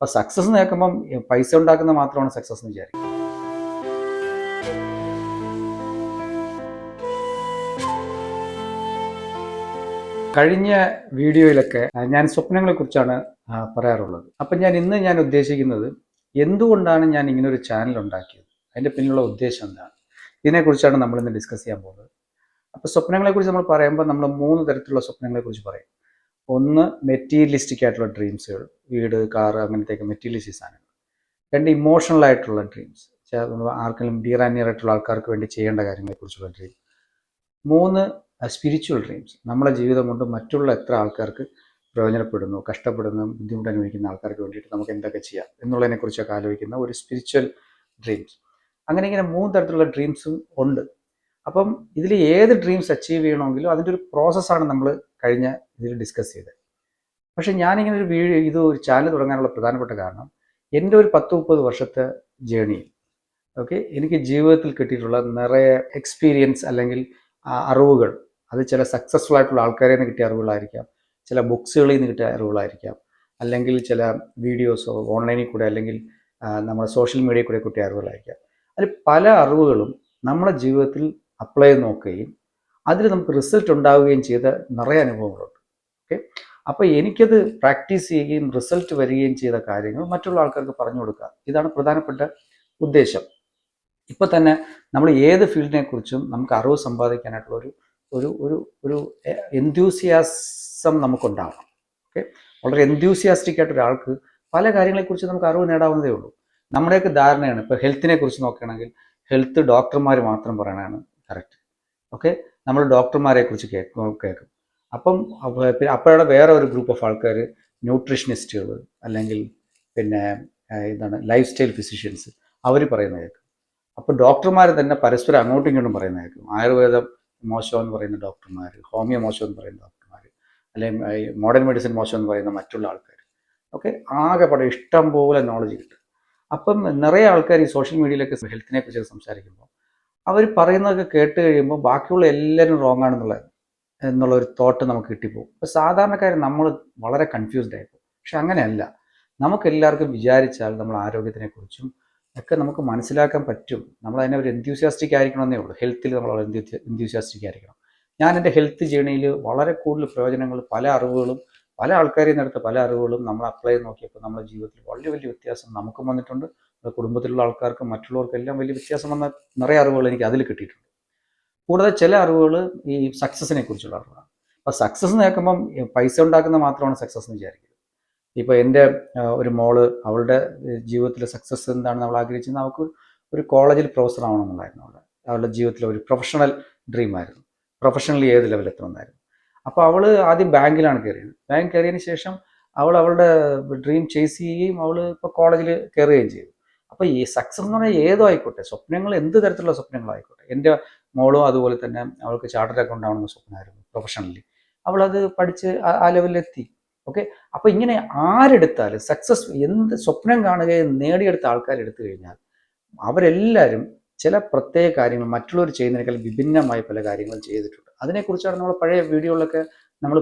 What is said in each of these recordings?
അപ്പോൾ സക്സസ് എന്ന് കേൾക്കുമ്പം പൈസ ഉണ്ടാക്കുന്നത് മാത്രമാണ് സക്സസ് എന്ന് വിചാരിക്കും. കഴിഞ്ഞ വീഡിയോയിലൊക്കെ ഞാൻ സ്വപ്നങ്ങളെക്കുറിച്ചാണ് പറയാറുള്ളത്. അപ്പം ഞാൻ ഉദ്ദേശിക്കുന്നത് എന്തുകൊണ്ടാണ് ഞാൻ ഇങ്ങനെ ഒരു ചാനൽ ഉണ്ടാക്കിയത്, അതിൻ്റെ പിന്നിലുള്ള ഉദ്ദേശം എന്താണ്, ഇതിനെക്കുറിച്ചാണ് നമ്മളിന്ന് ഡിസ്കസ് ചെയ്യാൻ പോകുന്നത്. അപ്പോൾ സ്വപ്നങ്ങളെക്കുറിച്ച് നമ്മൾ പറയുമ്പോൾ നമ്മൾ 3 തരത്തിലുള്ള സ്വപ്നങ്ങളെക്കുറിച്ച് പറയും. ഒന്ന് മെറ്റീരിയലിസ്റ്റിക് ആയിട്ടുള്ള ഡ്രീംസുകൾ, വീട്, കാറ്, അങ്ങനത്തെയൊക്കെ മെറ്റീരിയലിസ്റ്റിക് സാധനങ്ങൾ. 2 ഇമോഷണൽ ആയിട്ടുള്ള ഡ്രീംസ്, ആർക്കെങ്കിലും ഡിയർ ആൻഡ് നിയർ ആയിട്ടുള്ള ആൾക്കാർക്ക് വേണ്ടി ചെയ്യേണ്ട കാര്യങ്ങളെക്കുറിച്ചുള്ള ഡ്രീം. 3 സ്പിരിച്വൽ ഡ്രീംസ്, നമ്മുടെ ജീവിതം കൊണ്ട് മറ്റുള്ള എത്ര ആൾക്കാർക്ക് പ്രയോജനപ്പെടുന്നു, കഷ്ടപ്പെടുന്നു, ബുദ്ധിമുട്ട് അനുഭവിക്കുന്ന ആൾക്കാർക്ക് വേണ്ടിയിട്ട് നമുക്ക് എന്തൊക്കെ ചെയ്യാം എന്നുള്ളതിനെക്കുറിച്ചൊക്കെ ആലോചിക്കുന്ന ഒരു സ്പിരിച്വൽ ഡ്രീംസ്. അങ്ങനെ ഇങ്ങനെ 3 തരത്തിലുള്ള ഡ്രീംസും ഉണ്ട്. അപ്പം ഇതിൽ ഏത് ഡ്രീംസ് അച്ചീവ് ചെയ്യണമെങ്കിലും അതിൻ്റെ ഒരു പ്രോസസ്സാണ് നമ്മൾ കഴിഞ്ഞ ഇതിൽ ഡിസ്കസ് ചെയ്തത്. പക്ഷേ ഞാനിങ്ങനെ ഒരു ചാനൽ തുടങ്ങാനുള്ള പ്രധാനപ്പെട്ട കാരണം എൻ്റെ ഒരു 10-30 വർഷത്തെ ജേണിയിൽ എനിക്ക് ജീവിതത്തിൽ കിട്ടിയിട്ടുള്ള നിറയെ എക്സ്പീരിയൻസ് അല്ലെങ്കിൽ അറിവുകൾ, അത് ചില സക്സസ്ഫുൾ ആയിട്ടുള്ള ആൾക്കാരിൽ നിന്ന് കിട്ടിയ അറിവുകളായിരിക്കാം, ചില ബുക്സുകളിൽ നിന്ന് കിട്ടിയ അറിവുകളായിരിക്കാം, അല്ലെങ്കിൽ ചില വീഡിയോസോ ഓൺലൈനിൽ കൂടെ അല്ലെങ്കിൽ നമ്മുടെ സോഷ്യൽ മീഡിയയിൽ കൂടെ കിട്ടിയ അറിവുകളായിരിക്കാം. അതിൽ പല അറിവുകളും നമ്മുടെ ജീവിതത്തിൽ അപ്ലൈ ചെയ്ത് നോക്കുകയും അതിൽ നമുക്ക് റിസൾട്ട് ഉണ്ടാവുകയും ചെയ്ത നിറയെ അനുഭവങ്ങളുണ്ട്. അപ്പോൾ എനിക്കത് പ്രാക്ടീസ് ചെയ്യുകയും റിസൾട്ട് വരികയും ചെയ്ത കാര്യങ്ങൾ മറ്റുള്ള ആൾക്കാർക്ക് പറഞ്ഞു കൊടുക്കുക, ഇതാണ് പ്രധാനപ്പെട്ട ഉദ്ദേശം. ഇപ്പോൾ തന്നെ നമ്മൾ ഏത് ഫീൽഡിനെ കുറിച്ചും നമുക്ക് അറിവ് സമ്പാദിക്കാനായിട്ടുള്ള ഒരു ഒരു ഒരു എൻത്യൂസിയാസം നമുക്കുണ്ടാവണം. വളരെ എൻത്യൂസിയാസ്റ്റിക് ആയിട്ട് ഒരാൾക്ക് പല കാര്യങ്ങളെക്കുറിച്ച് നമുക്ക് അറിവ് നേടാവുന്നതേ ഉള്ളൂ. നമ്മുടെയൊക്കെ ധാരണയാണ്, ഇപ്പോൾ ഹെൽത്തിനെ കുറിച്ച് നോക്കുകയാണെങ്കിൽ ഹെൽത്ത് ഡോക്ടർമാർ മാത്രം പറയണതാണ് കറക്റ്റ്. നമ്മൾ ഡോക്ടർമാരെ കുറിച്ച് കേൾക്കും. അപ്പം അപ്പോഴാണ് വേറെ ഒരു ഗ്രൂപ്പ് ഓഫ് ആൾക്കാർ, ന്യൂട്രീഷനിസ്റ്റുകൾ അല്ലെങ്കിൽ ലൈഫ് സ്റ്റൈൽ ഫിസിഷ്യൻസ്, അവർ പറയുന്നത് കേൾക്കും. അപ്പോൾ ഡോക്ടർമാർ തന്നെ പരസ്പരം അങ്ങോട്ടും ഇങ്ങോട്ടും പറയുന്നത് കേൾക്കും. ആയുർവേദം മോശമെന്ന് പറയുന്ന ഡോക്ടർമാർ, ഹോമിയോ മോശമെന്ന് പറയുന്ന ഡോക്ടർമാർ, അല്ലെങ്കിൽ മോഡേൺ മെഡിസിൻ മോശമെന്ന് പറയുന്ന മറ്റുള്ള ആൾക്കാർ. ആകെ പടം ഇഷ്ടം പോലെ നോളജ് കിട്ടും. അപ്പം നിറയെ ആൾക്കാർ ഈ സോഷ്യൽ മീഡിയയിലൊക്കെ ഹെൽത്തിനെ കുറിച്ച് സംസാരിക്കുമ്പോൾ അവർ പറയുന്നതൊക്കെ കേട്ട് കഴിയുമ്പോൾ ബാക്കിയുള്ള എല്ലാവരും റോങ് എന്നുള്ള ഒരു തോട്ട് നമുക്ക് കിട്ടിപ്പോകും. അപ്പോൾ സാധാരണക്കാർ നമ്മൾ വളരെ കൺഫ്യൂസ്ഡ് ആയിപ്പോകും. പക്ഷെ അങ്ങനെയല്ല, നമുക്കെല്ലാവർക്കും വിചാരിച്ചാൽ നമ്മൾ ആരോഗ്യത്തിനെക്കുറിച്ചും ഒക്കെ നമുക്ക് മനസ്സിലാക്കാൻ പറ്റും. നമ്മൾ അതിനെ ഒരു എൻത്യൂസിയാസ്റ്റിക് ആയിരിക്കണമെന്നേ ഉള്ളൂ. ഹെൽത്തിൽ നമ്മൾ എൻത്യൂസിയാസ്റ്റിക് ആയിരിക്കണം. ഞാൻ എൻ്റെ ഹെൽത്ത് ജേണിയിൽ വളരെ കൂടുതൽ പ്രയോജനങ്ങൾ, പല അറിവുകളും, പല ആൾക്കാരിൽ നിന്നെടുത്ത പല അറിവുകളും നമ്മൾ അപ്ലൈ ചെയ്ത് നോക്കിയപ്പോൾ നമ്മുടെ ജീവിതത്തിൽ വലിയ വലിയ വ്യത്യാസം നമുക്കും വന്നിട്ടുണ്ട്. നമ്മുടെ കുടുംബത്തിലുള്ള ആൾക്കാർക്കും മറ്റുള്ളവർക്കും എല്ലാം വലിയ വ്യത്യാസം വന്ന നിറയെ അറിവുകൾ എനിക്ക് അതിൽ കിട്ടിയിട്ടുണ്ട്. കൂടാതെ ചില അറിവുകൾ ഈ സക്സസിനെ കുറിച്ചുള്ള അറിവാണ്. അപ്പോൾ സക്സസ് എന്ന് കേൾക്കുമ്പം പൈസ ഉണ്ടാക്കുന്നത് മാത്രമാണ് സക്സസ് എന്ന് വിചാരിക്കുന്നത്. ഇപ്പോൾ എൻ്റെ ഒരു മോള്, അവളുടെ ജീവിതത്തിലെ സക്സസ് എന്താണെന്ന് അവൾ ആഗ്രഹിച്ചത് അവൾക്ക് ഒരു കോളേജിൽ പ്രൊഫസർ ആവണമെന്നുണ്ടായിരുന്നു. അവളുടെ ജീവിതത്തിലെ ഒരു പ്രൊഫഷണൽ ഡ്രീമായിരുന്നു. പ്രൊഫഷണലി ഏത് ലെവലെത്തണമെന്നായിരുന്നു. അപ്പോൾ അവൾ ആദ്യം ബാങ്കിലാണ് കയറിയത്. ബാങ്ക് കയറിയതിന് ശേഷം അവളുടെ ഡ്രീം ചേസ് ചെയ്യുകയും അവൾ ഇപ്പോൾ കോളേജിൽ കയറുകയും ചെയ്തു. അപ്പോൾ ഈ സക്സസ് എന്ന് പറഞ്ഞാൽ ഏതോ ആയിക്കോട്ടെ, സ്വപ്നങ്ങൾ എന്ത് തരത്തിലുള്ള സ്വപ്നങ്ങളായിക്കോട്ടെ. എൻ്റെ മോളും അതുപോലെ തന്നെ അവൾക്ക് ചാർട്ടേഡ് അക്കൗണ്ട് ആവണമെന്ന് സ്വപ്നമായിരുന്നു പ്രൊഫഷണലി. അവളത് പഠിച്ച് ആ ലെവലിലെത്തി. അപ്പോൾ ഇങ്ങനെ ആരെടുത്താലും സക്സസ്, എന്ത് സ്വപ്നം കാണുകയും നേടിയെടുത്ത ആൾക്കാരെടുത്തു കഴിഞ്ഞാൽ അവരെല്ലാവരും ചില പ്രത്യേക കാര്യങ്ങൾ മറ്റുള്ളവർ ചെയ്യുന്നതിനേക്കാൾ വിഭിന്നമായ പല കാര്യങ്ങളും ചെയ്തിട്ടുണ്ട്. അതിനെക്കുറിച്ചാണ് നമ്മൾ പഴയ വീഡിയോകളിലൊക്കെ നമ്മൾ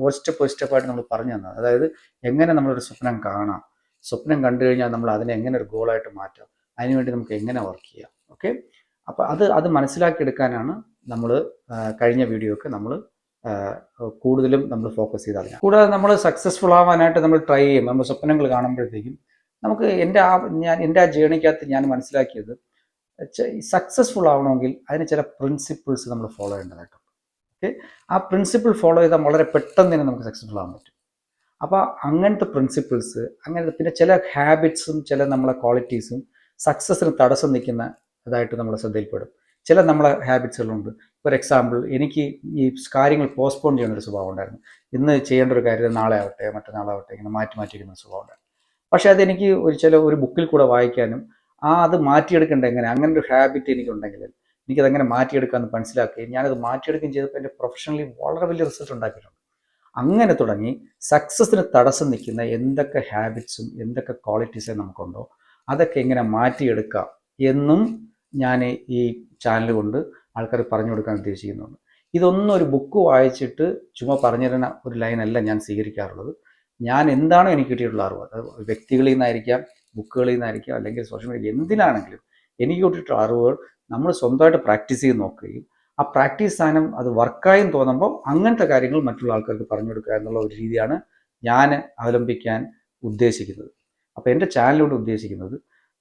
ഒരു സ്റ്റെപ്പായിട്ട് നമ്മൾ പറഞ്ഞു തന്നത്. അതായത് എങ്ങനെ നമ്മളൊരു സ്വപ്നം കാണാം, സ്വപ്നം കണ്ടു കഴിഞ്ഞാൽ നമ്മൾ അതിനെ എങ്ങനെ ഒരു ഗോളായിട്ട് മാറ്റാം, അതിനുവേണ്ടി നമുക്ക് എങ്ങനെ വർക്ക് ചെയ്യാം. അപ്പോൾ അത് മനസ്സിലാക്കിയെടുക്കാനാണ് നമ്മൾ കഴിഞ്ഞ വീഡിയോ ഒക്കെ നമ്മൾ കൂടുതലും നമ്മൾ ഫോക്കസ് ചെയ്ത് അതിനാണ്. കൂടാതെ നമ്മൾ സക്സസ്ഫുൾ ആവാനായിട്ട് നമ്മൾ ട്രൈ ചെയ്യും. നമ്മൾ സ്വപ്നങ്ങൾ കാണുമ്പോഴത്തേക്കും നമുക്ക് എൻ്റെ ആ ജേണിക്കകത്ത് ഞാൻ മനസ്സിലാക്കിയത്, സക്സസ്ഫുൾ ആവണമെങ്കിൽ അതിന് ചില പ്രിൻസിപ്പിൾസ് നമ്മൾ ഫോളോ ചെയ്യേണ്ടതായിട്ടുണ്ട്. ആ പ്രിൻസിപ്പിൾ ഫോളോ ചെയ്താൽ വളരെ പെട്ടെന്ന് തന്നെ നമുക്ക് സക്സസ്ഫുൾ ആവാൻ പറ്റും. അപ്പോൾ അങ്ങനത്തെ പ്രിൻസിപ്പിൾസ്, അങ്ങനത്തെ പിന്നെ ചില ഹാബിറ്റ്സും ചില നമ്മളെ ക്വാളിറ്റീസും സക്സസ്സിന് തടസ്സം നിൽക്കുന്നതായിട്ട് നമ്മുടെ ശ്രദ്ധയിൽപ്പെടും. ചില നമ്മളെ ഹാബിറ്റ്സുകളുണ്ട്. ഫോർ എക്സാമ്പിൾ, എനിക്ക് ഈ കാര്യങ്ങൾ പോസ്റ്റ്പോൺ ചെയ്യുന്നൊരു സ്വഭാവം ഉണ്ടായിരുന്നു. ഇന്ന് ചെയ്യേണ്ട ഒരു കാര്യം നാളെ ആവട്ടെ മറ്റന്നാളാവട്ടെ ഇങ്ങനെ മാറ്റി വയ്ക്കുന്ന സ്വഭാവം ഉണ്ടായിരുന്നു. പക്ഷേ അതെനിക്ക് ഒരു ബുക്കിൽ കൂടെ വായിക്കാനും അത് മാറ്റിയെടുക്കേണ്ട അങ്ങനെ ഒരു ഹാബിറ്റ് എനിക്കുണ്ടെങ്കിൽ എനിക്കതെങ്ങനെ മാറ്റിയെടുക്കാമെന്ന് മനസ്സിലാക്കുകയും ഞാനത് മാറ്റിയെടുക്കുകയും ചെയ്തപ്പോൾ എൻ്റെ പ്രൊഫഷണലി വളരെ വലിയ റിസൾട്ട് ഉണ്ടാക്കിയിട്ടുണ്ട്. അങ്ങനെ തുടങ്ങി സക്സസ്സിന് തടസ്സം നിൽക്കുന്ന എന്തൊക്കെ ഹാബിറ്റ്സും എന്തൊക്കെ ക്വാളിറ്റീസും നമുക്കുണ്ടോ അതൊക്കെ എങ്ങനെ മാറ്റിയെടുക്കാം എന്നും ഞാൻ ഈ ചാനൽ കൊണ്ട് ആൾക്കാർ പറഞ്ഞു കൊടുക്കാൻ ഉദ്ദേശിക്കുന്നുണ്ട്. ഇതൊന്നും ഒരു ബുക്ക് വായിച്ചിട്ട് ചുമ്മാ പറഞ്ഞു തരുന്ന ഒരു ലൈനല്ല ഞാൻ സ്വീകരിക്കാറുള്ളത്. ഞാൻ എന്താണോ എനിക്ക് കിട്ടിയിട്ടുള്ള അറിവ്, അത് വ്യക്തികളിൽ നിന്നായിരിക്കാം, ബുക്കുകളിൽ നിന്നായിരിക്കാം, അല്ലെങ്കിൽ സോഷ്യൽ മീഡിയ എന്തിനാണെങ്കിലും എനിക്ക് കിട്ടിയിട്ടുള്ള അറിവുകൾ നമ്മൾ സ്വന്തമായിട്ട് പ്രാക്ടീസ് ചെയ്ത് നോക്കുകയും ആ പ്രാക്ടീസ് സാധനം അത് വർക്കായും തോന്നുമ്പോൾ അങ്ങനത്തെ കാര്യങ്ങൾ മറ്റുള്ള ആൾക്കാർക്ക് പറഞ്ഞു കൊടുക്കുക എന്നുള്ള ഒരു രീതിയാണ് ഞാൻ അവലംബിക്കാൻ ഉദ്ദേശിക്കുന്നത്. അപ്പോൾ എൻ്റെ ചാനലിലൂടെ ഉദ്ദേശിക്കുന്നത്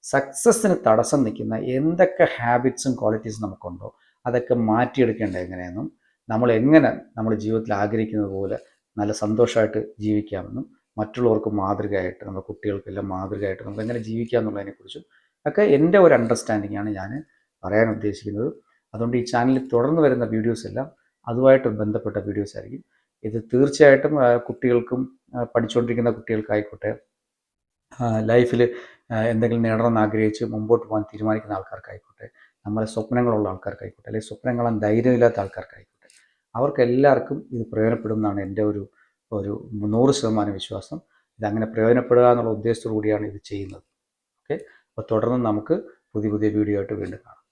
സക്സസ്സിന് തടസ്സം നിൽക്കുന്ന എന്തൊക്കെ ഹാബിറ്റ്സും ക്വാളിറ്റീസും നമുക്കുണ്ടോ അതൊക്കെ മാറ്റിയെടുക്കേണ്ടത് എങ്ങനെയെന്നും നമ്മൾ എങ്ങനെ നമ്മുടെ ജീവിതത്തിൽ ആഗ്രഹിക്കുന്നത് പോലെ നല്ല സന്തോഷമായിട്ട് ജീവിക്കാമെന്നും മറ്റുള്ളവർക്ക് മാതൃകയായിട്ട് നമ്മുടെ കുട്ടികൾക്കെല്ലാം മാതൃകയായിട്ട് നമുക്ക് എങ്ങനെ ജീവിക്കാം എന്നുള്ളതിനെക്കുറിച്ചും ഒക്കെ എൻ്റെ ഒരു അണ്ടർസ്റ്റാൻഡിംഗ് ആണ് ഞാൻ പറയാൻ ഉദ്ദേശിക്കുന്നത്. അതുകൊണ്ട് ഈ ചാനലിൽ തുടർന്ന് വരുന്ന വീഡിയോസ് എല്ലാം അതുമായിട്ട് ബന്ധപ്പെട്ട വീഡിയോസ് ആയിരിക്കും. ഇത് തീർച്ചയായിട്ടും കുട്ടികൾക്കും പഠിച്ചുകൊണ്ടിരിക്കുന്ന കുട്ടികൾക്കായിക്കോട്ടെ, ലൈഫിൽ എന്തെങ്കിലും നേടണമെന്ന് ആഗ്രഹിച്ച് മുമ്പോട്ട് പോകാൻ തീരുമാനിക്കുന്ന ആൾക്കാർക്കായിക്കോട്ടെ, നമ്മളെ സ്വപ്നങ്ങളുള്ള ആൾക്കാർക്കായിക്കോട്ടെ, അല്ലെങ്കിൽ സ്വപ്നം കാണാൻ ധൈര്യമില്ലാത്ത ആൾക്കാർക്കായിക്കോട്ടെ, അവർക്കെല്ലാവർക്കും ഇത് പ്രയോജനപ്പെടും എന്നാണ് എൻ്റെ ഒരു 100% വിശ്വാസം. ഇതങ്ങനെ പ്രയോജനപ്പെടുക എന്നുള്ള ഉദ്ദേശത്തോടു കൂടിയാണ് ഇത് ചെയ്യുന്നത്. ഓക്കെ, അപ്പോൾ തുടർന്ന് നമുക്ക് പുതിയ പുതിയ വീഡിയോ ആയിട്ട് വീണ്ടും കാണാം.